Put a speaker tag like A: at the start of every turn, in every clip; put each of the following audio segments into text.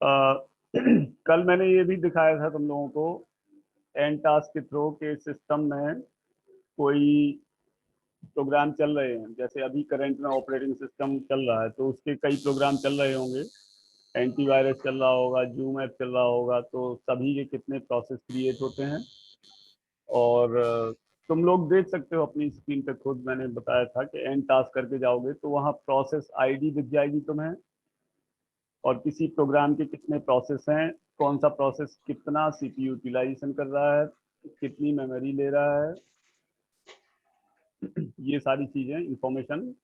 A: कल मैंने ये भी दिखाया था तुम लोगों को एंड टास्क के थ्रू के सिस्टम में कोई प्रोग्राम चल रहे हैं। जैसे अभी करंट में ऑपरेटिंग सिस्टम चल रहा है तो उसके कई प्रोग्राम चल रहे होंगे। एंटीवायरस चल रहा होगा, जूम ऐप चल रहा होगा, तो सभी के कितने प्रोसेस क्रिएट होते हैं। और तुम लोग देख सकते हो अपनी स्क्रीन पे, खुद मैंने बताया था कि एंड टास्क करके जाओगे तो वहाँ प्रोसेस आईडी दिख जाएगी तुम्हें, और किसी प्रोग्राम के कितने प्रोसेस हैं, कौन सा प्रोसेस कितना सीपीयू यूटिलाइजेशन कर रहा है, कितनी मेमोरी ले रहा है, ये सारी चीजें इंफॉर्मेशन।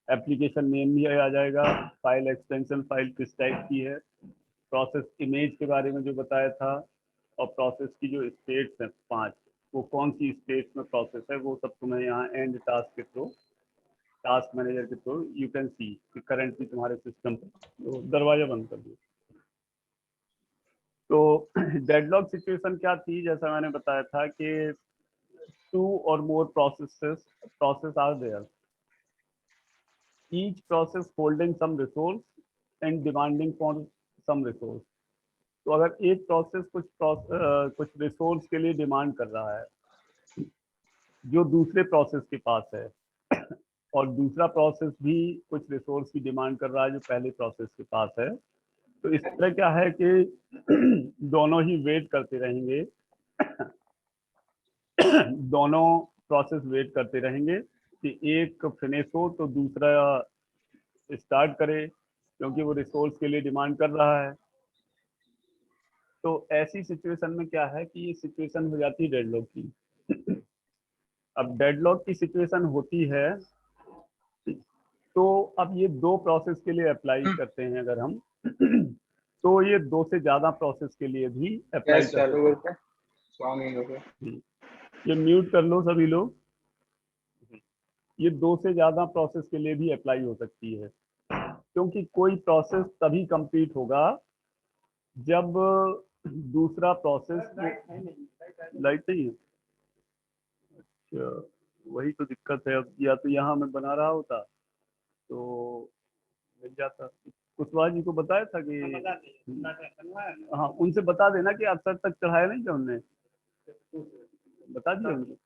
A: एप्लीकेशन नेम भी आ जाएगा, फाइल एक्सटेंशन फाइल किस टाइप की है, प्रोसेस इमेज के बारे में जो बताया था, और प्रोसेस की जो स्टेट्स हैं 5, वो कौन सी स्टेट्स में प्रोसेस है, वो सब तुम्हें यहाँ एंड टास्क के थ्रू, टास्क मैनेजर के थ्रू यू कैन सी कि करंटली तुम्हारे सिस्टम पर। तो दरवाजा बंद कर दो। तो डेडलॉक सिचुएशन क्या थी, जैसा मैंने बताया था कि टू और more process are there, each process holding some resource and demanding for some resource. तो अगर एक प्रोसेस कुछ रिसोर्स के लिए डिमांड कर रहा है जो दूसरे प्रोसेस के पास है, और दूसरा प्रोसेस भी कुछ रिसोर्स की डिमांड कर रहा है जो पहले प्रोसेस के पास है, तो इस तरह क्या है कि दोनों ही वेट करते रहेंगे, दोनों प्रोसेस वेट करते रहेंगे कि एक फिनिश हो तो दूसरा स्टार्ट करे, क्योंकि वो रिसोर्स के लिए डिमांड कर रहा है। तो ऐसी सिचुएशन में क्या है कि ये सिचुएशन हो जाती है डेडलॉक की। अब डेडलॉक की सिचुएशन होती है तो अब ये दो प्रोसेस के लिए अप्लाई करते हैं अगर हम, तो ये दो से ज्यादा प्रोसेस के लिए भी अप्लाई
B: गैस
A: कर
B: चालू
A: सकते
B: करके सॉन्ग नहीं होगा।
A: हैं। ये म्यूट कर लो सभी लोग। ये दो से ज्यादा प्रोसेस के लिए भी अप्लाई हो सकती है, क्योंकि कोई प्रोसेस तभी कंप्लीट होगा जब दूसरा प्रोसेस, लाइट नहीं है। अच्छा, वही तो दिक्कत है। अब या तो यहाँ मैं बना रहा होता तो मिल जाता। कुशवाहा जी को बताया था कि, हाँ उनसे बता देना कि अक्सर तक चढ़ाया नहीं था उनने, बता दिया उनको।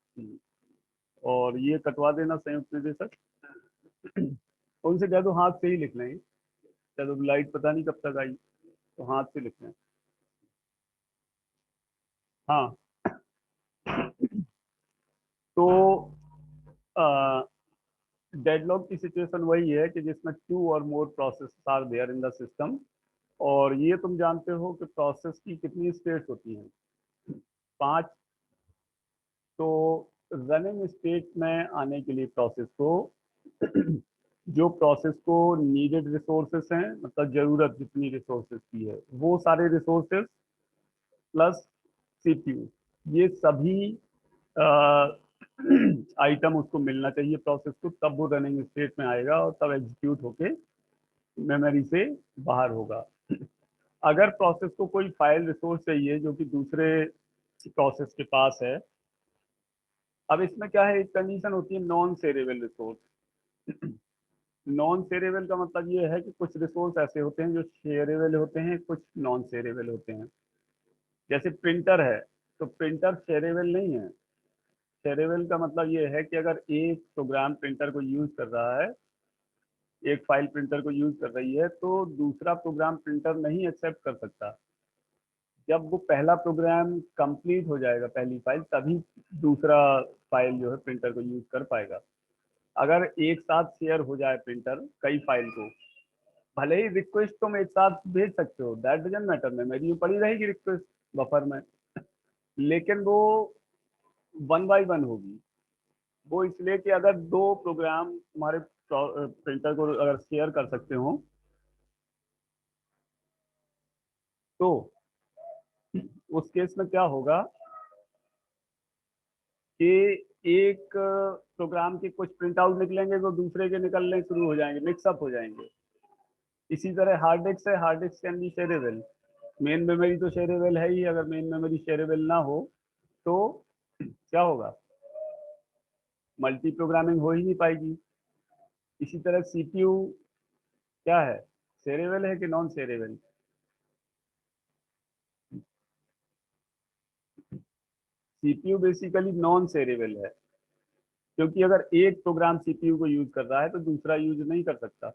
A: और ये कटवा देना संयुक्त निदेशक, उनसे कह दो हाथ से ही लिख लेंगे। चलो लाइट पता नहीं कब तक आई, तो हाथ से लिख लें। हाँ, तो डेडलॉक की सिचुएशन वही है कि जिसमें टू और more process are there in the system. और ये तुम जानते हो कि प्रोसेस की कितनी स्टेट्स होती हैं, 5। तो रनिंग स्टेट में आने के लिए प्रोसेस को, जो प्रोसेस को नीडेड रिसोर्सेस हैं, मतलब जरूरत जितनी रिसोर्सेस की है वो सारे रिसोर्सेस प्लस सीपीयू, ये सभी आइटम उसको मिलना चाहिए प्रोसेस को, तब वो रनिंग स्टेट में आएगा और तब एग्जीक्यूट होके मेमोरी से बाहर होगा। अगर प्रोसेस को कोई फाइल रिसोर्स चाहिए जो कि दूसरे प्रोसेस के पास है, अब इसमें क्या है, एक कंडीशन होती है non shareable resource. Non shareable का मतलब ये है कि कुछ रिसोर्स ऐसे होते हैं जो शेयरेबल होते हैं, कुछ नॉन शेयरेबल होते हैं। जैसे प्रिंटर है, तो प्रिंटर शेयरेबल नहीं है। शेयरेबल का मतलब ये है कि अगर एक प्रोग्राम प्रिंटर को यूज कर रहा है, एक फाइल प्रिंटर को यूज कर रही है, तो दूसरा प्रोग्राम प्रिंटर नहीं एक्सेप्ट कर सकता। जब वो पहला प्रोग्राम कंप्लीट हो जाएगा, पहली फाइल, तभी दूसरा फाइल जो है प्रिंटर को यूज कर पाएगा। अगर एक साथ शेयर हो जाए प्रिंटर कई फाइल को, भले ही रिक्वेस्ट तुम एक साथ भेज सकते हो, दैट डजंट मैटर, मेमोरी में पड़ी रहेगी रिक्वेस्ट बफर में, लेकिन वो वन बाय वन होगी। वो इसलिए कि अगर दो प्रोग्राम तुम्हारे प्रिंटर को अगर शेयर कर सकते हो, तो उस केस में क्या होगा कि एक प्रोग्राम के कुछ प्रिंट आउट निकलेंगे तो दूसरे के निकलने शुरू हो जाएंगे, मिक्सअप हो जाएंगे। इसी तरह हार्ड डिस्क है, hard disk can be shareable. Main memory तो शेयरेबल है ही, अगर मेन मेमोरी शेयरेबल ना हो तो क्या होगा, मल्टी प्रोग्रामिंग हो ही नहीं पाएगी। इसी तरह सीपीयू क्या है, शेयरेबल है कि non shareable? CPU basically non shareable है, क्योंकि अगर एक प्रोग्राम सीपीयू को यूज कर रहा है तो दूसरा यूज नहीं कर सकता।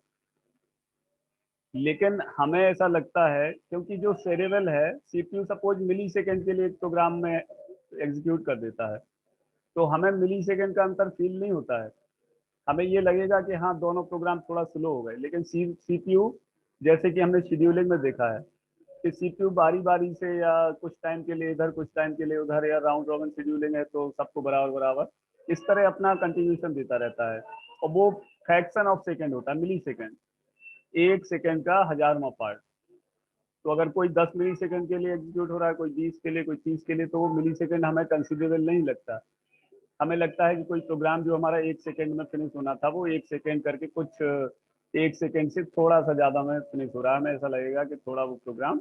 A: लेकिन हमें ऐसा लगता है क्योंकि जो शेयरेबल है, सीपीयू सपोज मिली सेकेंड के लिए एक प्रोग्राम में एग्जीक्यूट कर देता है, तो हमें मिली सेकेंड का अंतर फील नहीं होता है। हमें ये लगेगा कि हाँ दोनों प्रोग्राम थोड़ा स्लो हो गए, लेकिन सीपीयू, जैसे कि हमने शेड्यूलिंग में देखा है कि सीपीयू बारी बारी से या कुछ टाइम के लिए इधर कुछ टाइम के लिए उधर, या राउंड रॉबिन शेड्यूलिंग है तो सबको बराबर बराबर इस तरह अपना कंटिन्यूशन देता रहता है। और वो फ्रैक्शन ऑफ सेकेंड होता है, मिली सेकेंड, एक सेकेंड का हजारवां पार्ट। तो अगर कोई 10 मिली सेकेंड के लिए एग्जीक्यूट हो रहा है, कोई 20 के लिए, कोई 30 के लिए, तो वो मिली सेकेंड हमें कंसिडरेबल नहीं लगता। हमें लगता है कि कोई प्रोग्राम जो हमारा एक सेकेंड में फिनिश होना था, वो एक सेकेंड करके कुछ एक सेकेंड से थोड़ा सा ज्यादा में फिनिश हो रहा है। हमें ऐसा लगेगा कि थोड़ा वो प्रोग्राम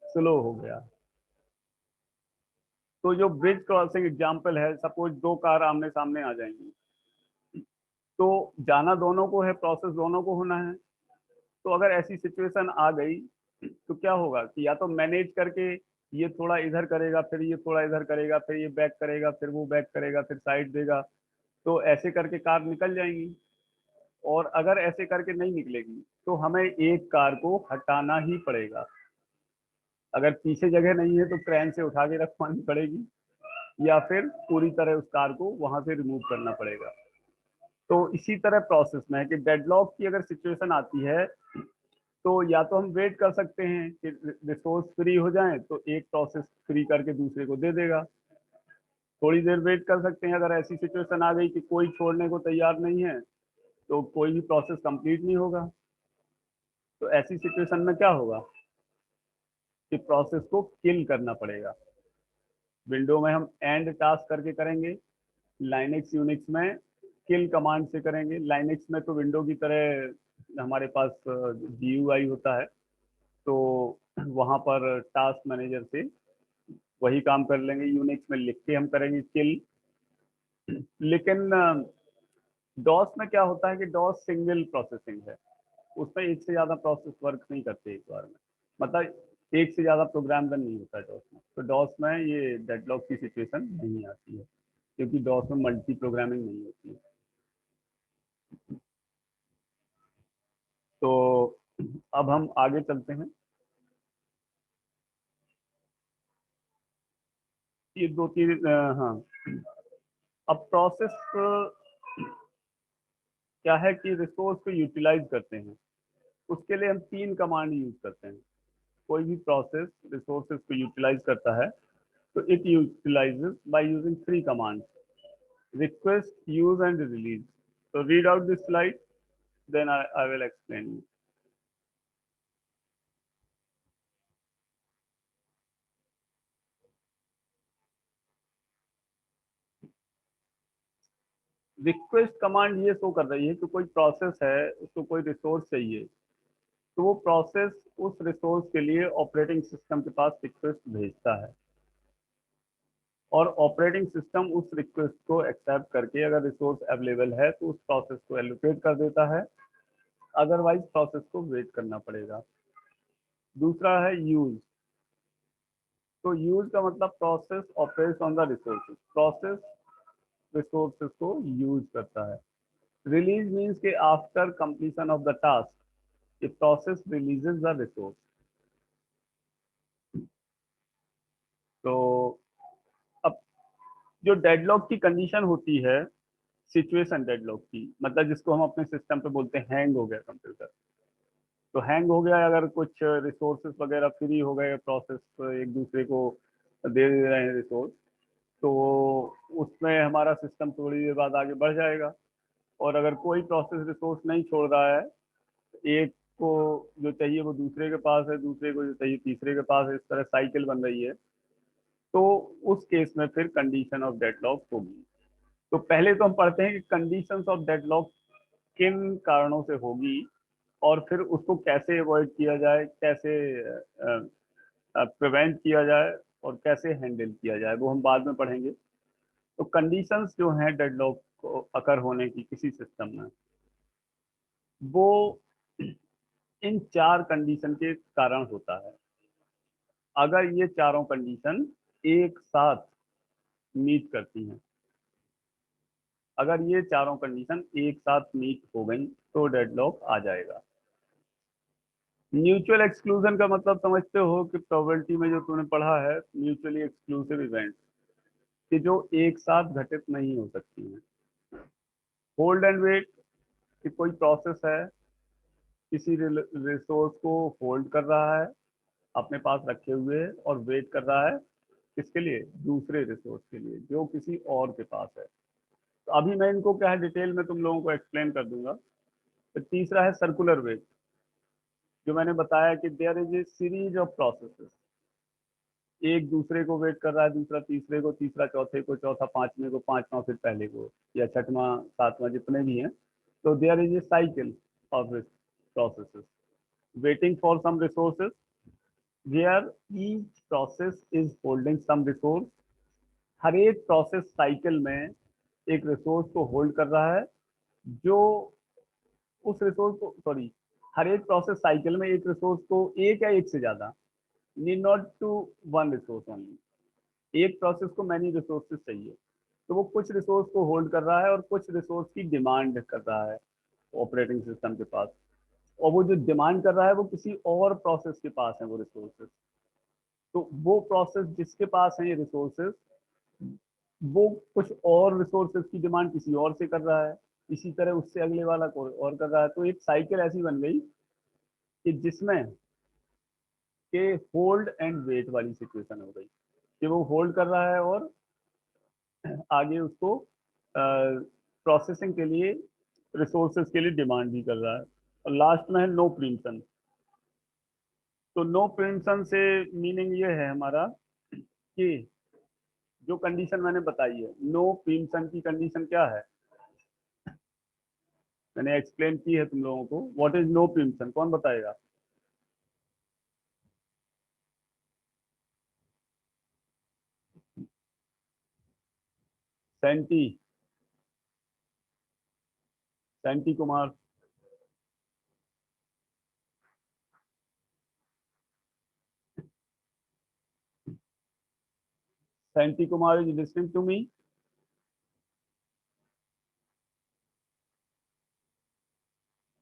A: स्लो हो गया। तो जो ब्रिज क्रॉसिंग एग्जाम्पल है, सपोज दो कार आमने सामने आ जाएंगी, तो जाना दोनों को है, प्रोसेस दोनों को होना है। तो अगर ऐसी सिचुएशन आ गई तो क्या होगा कि या तो मैनेज करके ये थोड़ा इधर करेगा, फिर ये थोड़ा इधर करेगा, फिर ये बैक करेगा, फिर वो बैक करेगा, फिर साइड देगा, तो ऐसे करके कार निकल जाएंगी। और अगर ऐसे करके नहीं निकलेगी तो हमें एक कार को हटाना ही पड़ेगा। अगर पीछे जगह नहीं है तो क्रेन से उठा के रखवानी पड़ेगी, या फिर पूरी तरह उस कार को वहां से रिमूव करना पड़ेगा। तो इसी तरह प्रोसेस में है कि डेडलॉक की अगर सिचुएशन आती है, तो या तो हम वेट कर सकते हैं कि रिसोर्स फ्री हो जाए तो एक प्रोसेस फ्री करके दूसरे को दे देगा। थोड़ी देर वेट कर सकते हैं, अगर ऐसी सिचुएशन आ गई कि कोई छोड़ने को तैयार नहीं है तो कोई भी प्रोसेस कंप्लीट नहीं होगा। तो ऐसी सिचुएशन में क्या होगा कि प्रोसेस को किल करना पड़ेगा। विंडो में हम एंड टास्क करके करेंगे, लाइनेक्स यूनिक्स में किल कमांड से करेंगे। लाइनेक्स में तो विंडो की तरह हमारे पास जीयूआई होता है, तो वहां पर टास्क मैनेजर से वही काम कर लेंगे। यूनिक्स में लिख के हम करेंगे किल। लेकिन डॉस में क्या होता है कि डॉस सिंगल प्रोसेसिंग है, उसमें एक से ज्यादा प्रोसेस वर्क नहीं करते एक बार में, मतलब एक से ज्यादा प्रोग्राम रन नहीं होता है डॉस में। तो डॉस में ये डेडलॉक की सिचुएशन नहीं आती है, क्योंकि डॉस में मल्टी प्रोग्रामिंग नहीं होती है। तो अब हम आगे चलते हैं। ये दो तीन हाँ, अब प्रोसेस क्या है कि रिसोर्स को यूटिलाइज करते हैं, उसके लिए हम तीन कमांड यूज करते हैं। कोई भी प्रोसेस रिसोर्सेज को यूटिलाइज करता है तो it utilises by using three commands: request, use and release. So read out this slide, then I will explain you. Request command ये शो कर रही है कि कोई प्रोसेस है, उसको कोई रिसोर्स चाहिए, तो वो प्रोसेस उस रिसोर्स के लिए ऑपरेटिंग सिस्टम के पास रिक्वेस्ट भेजता है, और ऑपरेटिंग सिस्टम उस रिक्वेस्ट को एक्सेप्ट करके अगर रिसोर्स अवेलेबल है तो उस प्रोसेस को एलोकेट कर देता है, अदरवाइज प्रोसेस को वेट करना पड़ेगा। दूसरा है यूज। तो यूज का मतलब process operates on the resources, process resources को यूज करता है। रिलीज मीन्स के after completion of the task a process releases the resource. तो अब जो डेडलॉक की कंडीशन होती है, सिचुएशन डेडलॉक की मतलब जिसको हम अपने सिस्टम पे बोलते हैं हैंग हो गया कंप्यूटर। तो हैंग हो गया, अगर कुछ रिसोर्सेज वगैरह फ्री हो गए, प्रोसेस एक दूसरे को दे दे रहे हैं रिसोर्स, तो उसमें हमारा सिस्टम थोड़ी देर बाद आगे बढ़ जाएगा। और अगर कोई प्रोसेस रिसोर्स नहीं छोड़ रहा है, एक को जो चाहिए वो दूसरे के पास है, दूसरे को जो चाहिए तीसरे के पास है, इस तरह साइकिल बन रही है, तो उस केस में फिर कंडीशन ऑफ डेडलॉक होगी। तो पहले तो हम पढ़ते हैं कि कंडीशंस ऑफ डेडलॉक किन कारणों से होगी, और फिर उसको कैसे अवॉइड किया जाए, कैसे प्रिवेंट किया जाए, और कैसे हैंडल किया जाए, वो हम बाद में पढ़ेंगे। तो कंडीशंस जो हैं डेडलॉक को अकर होने की किसी सिस्टम में, वो इन चार कंडीशन के कारण होता है। अगर ये चारों कंडीशन एक साथ मीट करती हैं। अगर ये चारों कंडीशन एक साथ मीट हो गई तो डेडलॉक आ जाएगा। म्यूचुअल एक्सक्लूजन का मतलब समझते हो कि प्रोबेबिलिटी में जो तूने पढ़ा है, म्यूचुअली एक्सक्लूसिव इवेंट कि जो एक साथ घटित नहीं हो सकती हैं। होल्ड एंड वेट कि कोई प्रोसेस है, किसी रिसोर्स को होल्ड कर रहा है, अपने पास रखे हुए है और वेट कर रहा है किसके लिए, दूसरे रिसोर्स के लिए जो किसी और के पास है। तो अभी मैं इनको क्या है डिटेल में तुम लोगों को एक्सप्लेन कर दूंगा। तो तीसरा है सर्कुलर वेट, जो मैंने बताया कि there is a series of processes, एक दूसरे को वेट कर रहा है, दूसरा तीसरे को, तीसरा चौथे को, चौथा पांचवें को, पांचवा फिर पहले को, या छठवां सातवां जितने भी हैं। तो there is a cycle of processes waiting for some resources where each process is holding some resource. हर एक प्रोसेस साइकिल में एक रिसोर्स को होल्ड कर रहा है, जो उस रिसोर्स को, सॉरी, हर एक प्रोसेस साइकिल में एक रिसोर्स को, एक या एक से ज्यादा, need not to one resource only, एक प्रोसेस को मैनी रिसोर्सेज चाहिए, तो वो कुछ रिसोर्स को होल्ड कर रहा है और कुछ रिसोर्स की डिमांड कर रहा है ऑपरेटिंग सिस्टम के पास। और वो जो डिमांड कर रहा है वो किसी और प्रोसेस के पास है वो रिसोर्सेज। तो वो प्रोसेस जिसके पास है ये रिसोर्सेज, वो कुछ और रिसोर्सेज की डिमांड किसी और से कर रहा है, इसी तरह उससे अगले वाला कोई और कर रहा है। तो एक साइकिल ऐसी बन गई कि जिसमें के होल्ड एंड वेट वाली सिचुएशन हो गई कि वो होल्ड कर रहा है और आगे उसको प्रोसेसिंग के लिए, रिसोर्सेज के लिए डिमांड भी कर रहा है। और लास्ट में है नो प्रीम्पशन। तो नो प्रीम्पशन से मीनिंग ये है हमारा कि जो कंडीशन मैंने बताई है, नो प्रीम्पशन की कंडीशन क्या है, मैंने एक्सप्लेन की है तुम लोगों को। व्हाट इज नो प्रीम्पशन, कौन बताएगा? Santy, Santy Kumar. Santy Kumar is listening to me?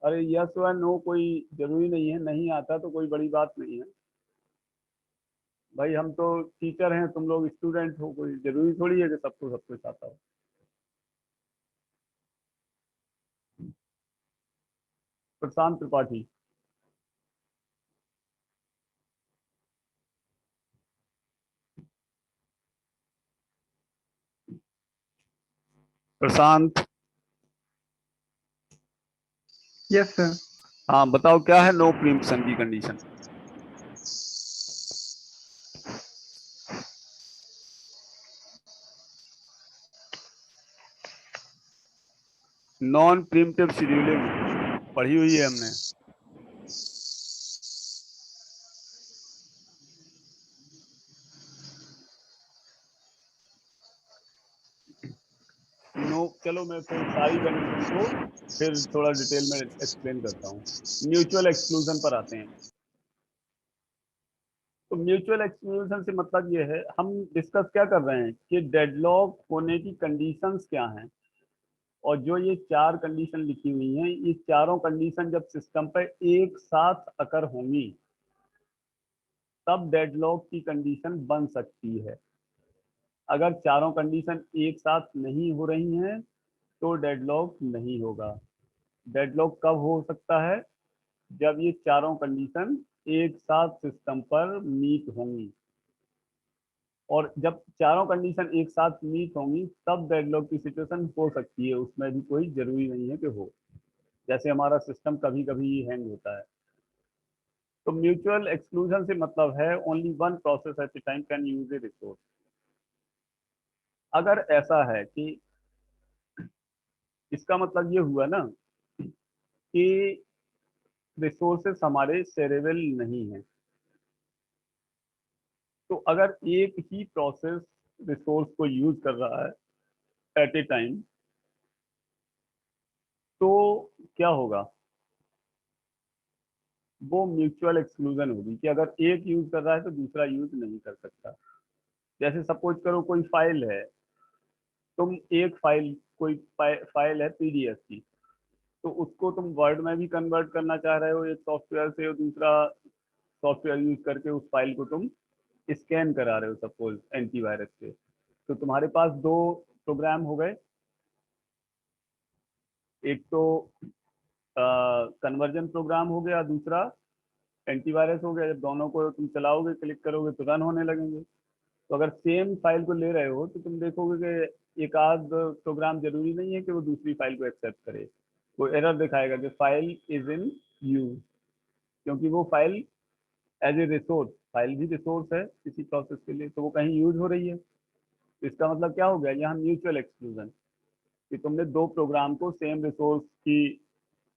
A: अरे यस व नो कोई जरूरी नहीं है, नहीं आता तो कोई बड़ी बात नहीं है भाई, हम तो टीचर हैं, तुम लोग स्टूडेंट हो, कोई जरूरी थोड़ी है कि सबको सब कुछ आता हो। प्रशांत त्रिपाठी। प्रशांत।
B: Yes sir.
A: हाँ बताओ क्या है नो प्रीम्पशन की कंडीशन? नॉन प्रीम्प्टिव शेड्यूलिंग पढ़ी हुई है हमने। नो, चलो मैं फिर सारी कंडीशन को फिर थोड़ा डिटेल में एक्सप्लेन करता हूँ। म्यूचुअल एक्सक्लूजन पर आते हैं। तो म्यूचुअल एक्सक्लूजन से मतलब ये है, हम डिस्कस क्या कर रहे हैं कि डेडलॉक होने की कंडीशंस क्या हैं। और जो ये चार कंडीशन लिखी हुई हैं, ये चारों कंडीशन जब सिस्टम पर एक साथ अकर होंगी तब डेडलॉक की कंडीशन बन सकती है। अगर चारों कंडीशन एक साथ नहीं हो रही हैं तो डेडलॉक नहीं होगा। डेडलॉक कब हो सकता है? जब ये चारों कंडीशन एक साथ सिस्टम पर मीट होंगी। और जब चारों कंडीशन एक साथ मीट होंगी तब डेडलॉक की सिचुएशन हो सकती है, उसमें भी कोई जरूरी नहीं है कि हो। जैसे हमारा सिस्टम कभी कभी हैंग होता है। तो म्यूचुअल एक्सक्लूजन से मतलब है only one process at A time can use A resource. अगर ऐसा है कि, इसका मतलब ये हुआ ना कि रिसोर्सेस हमारे शेयरेबल नहीं है। तो अगर एक ही प्रोसेस रिसोर्स को यूज कर रहा है एट ए टाइम, तो क्या होगा, वो म्यूचुअल एक्सक्लूजन होगी कि अगर एक यूज कर रहा है तो दूसरा यूज नहीं कर सकता। जैसे सपोज करो कोई फाइल है, तुम एक फाइल, कोई फाइल है पीडीएफ की, तो उसको तुम वर्ड में भी कन्वर्ट करना चाह रहे हो एक सॉफ्टवेयर से, और दूसरा सॉफ्टवेयर यूज करके उस फाइल को तुम स्कैन करा रहे हो सपोज एंटीवायरस से। तो तुम्हारे पास दो प्रोग्राम हो गए, एक तो कन्वर्जन प्रोग्राम हो गया, दूसरा एंटीवायरस हो गया। जब दोनों को तुम चलाओगे, क्लिक करोगे तो रन होने लगेंगे। तो अगर सेम फाइल को ले रहे हो तो तुम देखोगे कि एक आध प्रोग्राम जरूरी नहीं है कि वो दूसरी फाइल को एक्सेप्ट करे। वो एरर दिखाएगा कि फाइल इज इन यूज, क्योंकि वो file as a resource, file भी रिसोर्स है किसी प्रोसेस के लिए, तो वो कहीं यूज हो रही है। तो इसका मतलब क्या हो गया यहाँ, म्यूचुअल एक्सक्लूजन, कि तुमने दो प्रोग्राम को सेम रिसोर्स की,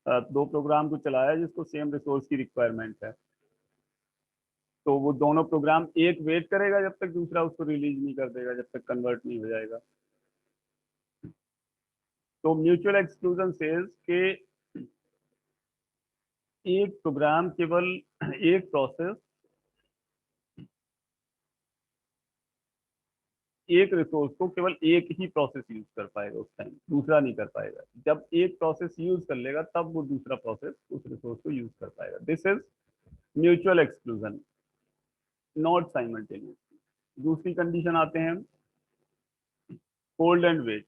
A: दो प्रोग्राम को चलाया जिसको सेम रिसोर्स की रिक्वायरमेंट है। तो वो दोनों प्रोग्राम, एक वेट करेगा जब तक दूसरा उसको रिलीज नहीं कर देगा, जब तक कन्वर्ट नहीं हो जाएगा। तो म्यूचुअल एक्सक्लूजन सेज के एक प्रोग्राम केवल, एक प्रोसेस एक रिसोर्स को केवल एक ही प्रोसेस यूज कर पाएगा उस टाइम, दूसरा नहीं कर पाएगा। जब एक प्रोसेस यूज कर लेगा तब वो दूसरा प्रोसेस उस रिसोर्स को यूज कर पाएगा। This is mutual exclusion, not simultaneously. दूसरी कंडीशन आते हैं hold and wait.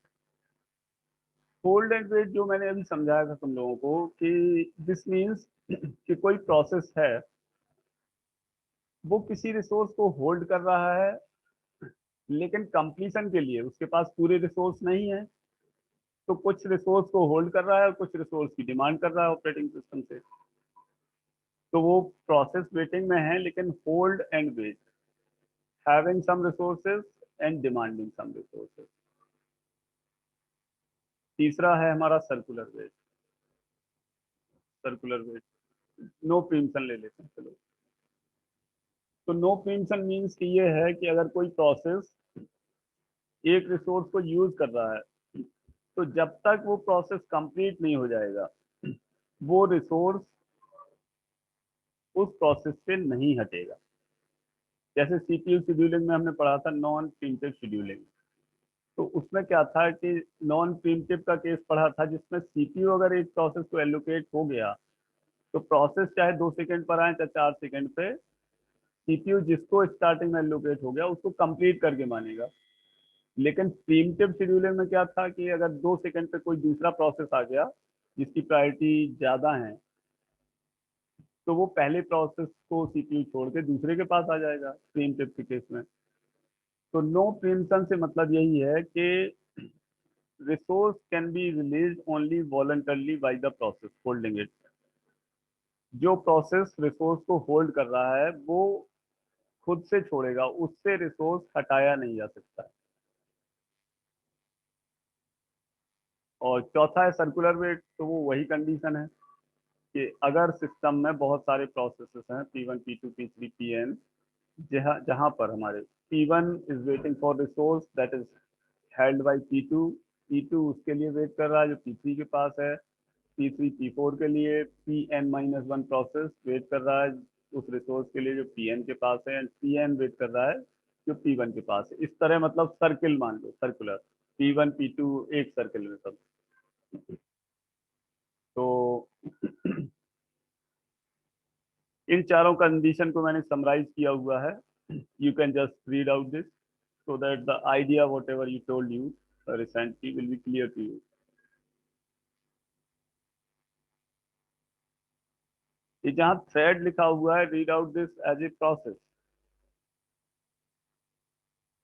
A: Hold and wait जो मैंने अभी समझाया था तुम लोगों को कि दिस मीन्स कि कोई प्रोसेस है, वो किसी रिसोर्स को होल्ड कर रहा है, लेकिन कंप्लीशन के लिए उसके पास पूरे रिसोर्स नहीं है। तो कुछ रिसोर्स को होल्ड कर रहा है और कुछ रिसोर्स की डिमांड कर रहा है ऑपरेटिंग सिस्टम से। तो वो प्रोसेस वेटिंग में है, लेकिन hold and wait, having some resources and demanding some resources. तीसरा है हमारा circular wait. Circular wait, no preemption ले लेते हैं चलो। तो नो प्रीम्पशन मीन्स कि ये है कि अगर कोई प्रोसेस एक रिसोर्स को यूज कर रहा है, तो जब तक वो प्रोसेस कंप्लीट नहीं हो जाएगा, वो रिसोर्स उस प्रोसेस से नहीं हटेगा। जैसे सीपीयू शेड्यूलिंग में हमने पढ़ा था नॉन प्रीम्प्टिव शेड्यूलिंग। तो उसमें क्या था कि नॉन प्रीम्प्टिव का केस पढ़ा था, जिसमें सीपीयू अगर एक प्रोसेस को एलोकेट हो गया, तो प्रोसेस चाहे 2 सेकंड पर आए चाहे 4 सेकंड पे, सीपीयू जिसको स्टार्टिंग में एलोकेट हो गया उसको कंप्लीट करके मानेगा। लेकिन प्रीम्प्टिव शेड्यूलिंग में क्या था कि अगर 2 सेकंड पे कोई दूसरा प्रोसेस आ गया जिसकी प्रायोरिटी ज्यादा है, तो वो पहले प्रोसेस को सीपीयू छोड़ के दूसरे के पास आ जाएगा प्रीम्प्टिव के केस में। तो नो प्रीम्पशन से मतलब यही है कि resource can be released only voluntarily by the process holding it। जो प्रोसेस रिसोर्स को होल्ड कर रहा है वो खुद से छोड़ेगा, उससे रिसोर्स हटाया नहीं जा सकता। और चौथा है सर्कुलर वेट। तो वो वही कंडीशन है कि अगर सिस्टम में बहुत सारे प्रोसेसेस हैं, P1 P2 P3 Pn, जहाँ जहाँ पर हमारे P1 is waiting for resource that is held by P2, P2 उसके लिए वेट कर रहा है जो P3 के पास है, P3 P4 के लिए Pn-1 प्रोसेस वेट कर रहा है उस रिसोर्स के लिए जो Pn के पास है, एंड Pn वेट कर रहा है जो P1 के पास है। इस तरह मतलब सर्किल मान लो, सर्कुलर, P1 P2 एक सर्किल में सब। तो इन चारों कंडीशन को मैंने समराइज किया हुआ है। You can just read out this so that the idea whatever you told you recently will be clear to you। ये जहाँ थ्रेड लिखा हुआ है, read out this as a process.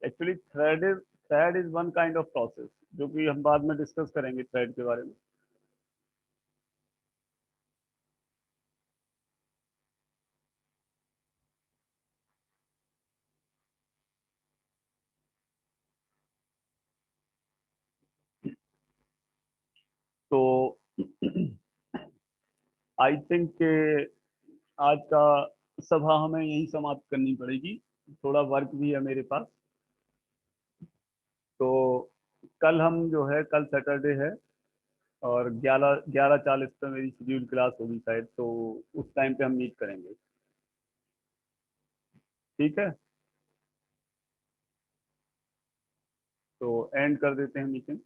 A: Actually thread is one kind of process, जो कि हम बाद में डिस्कस करेंगे थ्रेड के बारे में। तो आई थिंक आज का सभा हमें यही समाप्त करनी पड़ेगी, थोड़ा वर्क भी है मेरे पास। तो कल हम जो है, कल सैटरडे है, और 11:40 पे मेरी शेड्यूल क्लास होगी शायद, तो उस टाइम पे हम मीट करेंगे। ठीक है। तो एंड कर देते हैं मीटिंग।